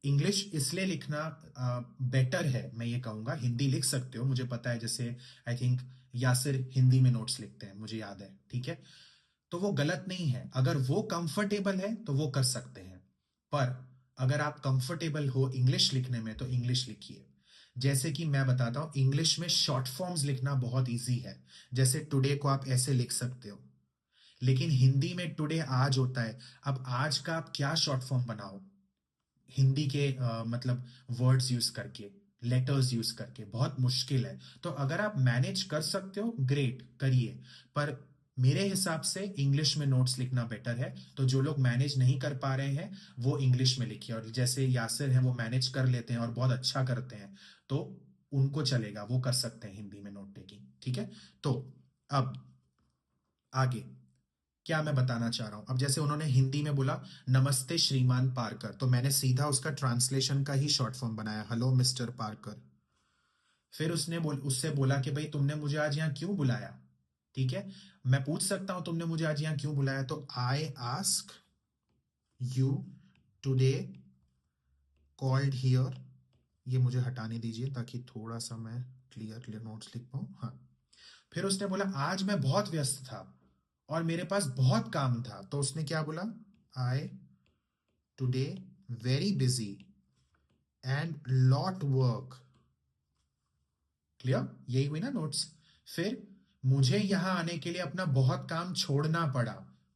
English इसलिए लिखना better है, मैं ये कहूंगा। हिंदी लिख सकते हो, मुझे पता है, जैसे आई थिंक यासिर हिंदी में नोट्स लिखते हैं, मुझे याद है, ठीक है। तो वो गलत नहीं है, अगर वो कंफर्टेबल है तो वो कर सकते हैं। पर अगर आप कंफर्टेबल हो इंग्लिश लिखने में तो इंग्लिश लिखिए। जैसे कि मैं बताता हूं, इंग्लिश में शॉर्ट फॉर्म्स लिखना बहुत इजी है। जैसे टुडे को आप ऐसे लिख सकते हो, लेकिन हिंदी में टुडे आज होता है। अब आज का आप क्या शॉर्ट फॉर्म बनाओ हिंदी के मतलब वर्ड्स यूज करके, लेटर्स यूज करके, बहुत मुश्किल है। तो अगर आप मैनेज कर सकते हो, ग्रेट, करिए। पर मेरे हिसाब से इंग्लिश में नोट्स लिखना बेटर है। तो जो लोग मैनेज नहीं कर पा रहे हैं वो इंग्लिश में लिखिए, और जैसे यासिर हैं वो मैनेज कर लेते हैं और बहुत अच्छा करते हैं, तो उनको चलेगा, वो कर सकते हैं हिंदी में नोट टेकिंग, ठीक है। तो अब आगे क्या मैं बताना चाह रहा हूं, अब जैसे उन्होंने हिंदी में बोला नमस्ते श्रीमान पार्कर, तो मैंने सीधा उसका ट्रांसलेशन का ही शॉर्ट फॉर्म बनाया, हेलो मिस्टर पार्कर। फिर उससे बोला कि भाई तुमने मुझे आज यहां क्यों बुलाया, ठीक है। मैं पूछ सकता हूं तुमने मुझे आज यहां क्यों बुलाया, तो आई ask you today called here. ये मुझे हटाने दीजिए ताकि थोड़ा सा मैं क्लियर क्लियर नोट्स लिख पाऊं, हाँ। फिर उसने बोला आज मैं बहुत व्यस्त था और मेरे पास बहुत काम था, तो उसने क्या बोला, I today very busy and lot work. Clear, यही हुई ना नोट्स। फिर मुझे यहां आने के लिए अपना बहुत काम छोड़ना पड़ा,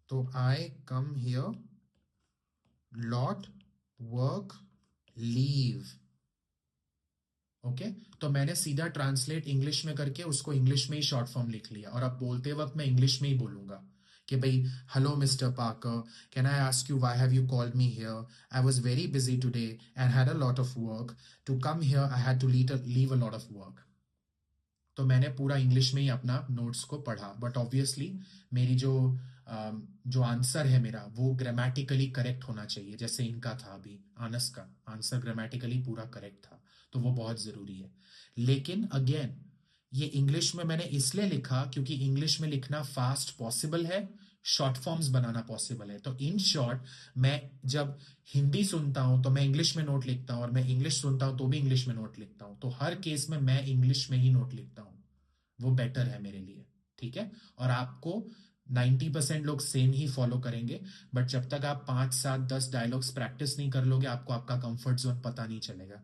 तो I come here lot work leave. Okay, तो मैंने सीधा ट्रांसलेट इंग्लिश में करके उसको इंग्लिश में ही शॉर्ट फॉर्म लिख लिया, और अब बोलते वक्त मैं इंग्लिश में ही बोलूंगा कि भाई hello mister Parker, can I ask you why have you called me here, I was very busy today and had a lot of work, to come here I had to leave a lot of work. तो मैंने पूरा English में ही अपना notes को पढ़ा, but obviously मेरी जो answer है मेरा वो ग्रामेटिकली करेक्ट होना चाहिए, जैसे इनका था अभी आनस का आंसर ग्रामेटिकली पूरा करेक्ट था, तो वो बहुत जरूरी है। लेकिन अगेन ये इंग्लिश में मैंने इसलिए लिखा क्योंकि इंग्लिश में लिखना फास्ट पॉसिबल है, शॉर्ट फॉर्म्स बनाना पॉसिबल है। तो इन शॉर्ट, मैं जब हिंदी सुनता हूं तो मैं इंग्लिश में नोट लिखता हूं, और मैं इंग्लिश सुनता हूं तो भी इंग्लिश में नोट लिखता हूं, तो हर केस में मैं इंग्लिश में ही नोट लिखता हूं, वो बेटर है मेरे लिए, ठीक है। और आपको 90% लोग सेम ही फॉलो करेंगे, बट जब तक आप 5 7 10 डायलॉग्स प्रैक्टिस नहीं कर लोगे आपको आपका कंफर्ट जोन पता नहीं चलेगा।